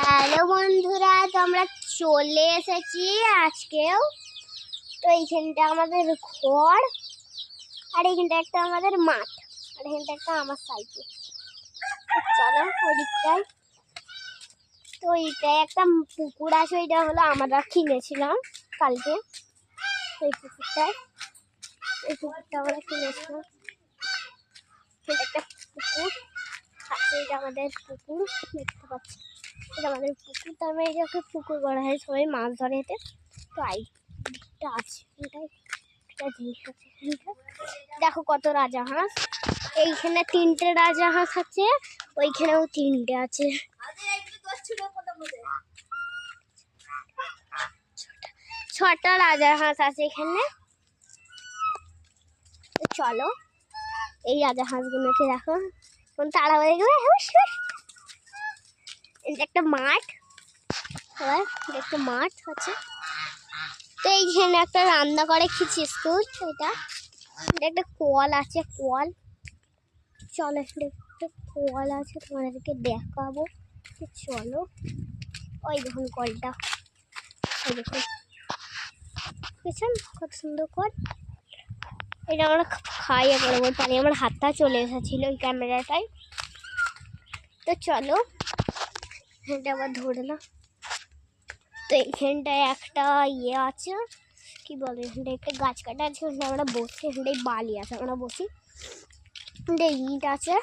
Hello বন্ধুরা, তো আমরা চলে এসেছি আজকেও। তো এইখানটা আমাদের ঘর, আর এইখানটা একটা আমাদের মাঠ, আর এইখানটা একটা আমার সাইকেল। চলো ওইদিকটায়। তো এইটাই একটা পুকুর আছে, ওইটা হলো আমরা কিনেছিলাম কালকে। এই পুকুরটা আমরা কিনেছিলাম। এটা একটা পুকুর আছে, এটা আমাদের পুকুর, দেখতে পাচ্ছি এটা আমাদের পুকুর। তারপরে এটাকে পুকুর করা হয়, সবাই মাছ ধরে এতে। তো আইটা আছে, এটাই একটা জিনিস আছে। দেখো কত রাজাহাঁস, এইখানে 3টে রাজাহাঁস আছে, ওইখানেও 3টে আছে। ছটা রাজাহাঁস আছে এখানে। চলো এই রাজাহাঁসগুলোকে দেখো কোন তাড়া হয়ে গেলে। একটা মাঠ, একটা মাঠ আছে। তো এইখানে একটা রান্না করে খিচি স্কুল, এটা একটা কল আছে, কল। চলো একটা কল আছে, তোমাদেরকে দেখাবো। চলো ওই দেখুন কলটা, ওই দেখুন বুঝছেন কত সুন্দর কল। এটা আমরা খাই একবার পানি, আমার হাতটা চলে এসেছিল ওই ক্যামেরাটায়। তো চলো এটা আবার ধরে না। তো এইখানটায় একটা ইয়ে আছে, কি বলে, এখানটায় একটা গাছ কাটা আছে, আমরা বসি। এখানটায় বালি আছে, আমরা বসি। এখানটায় ইট আছে।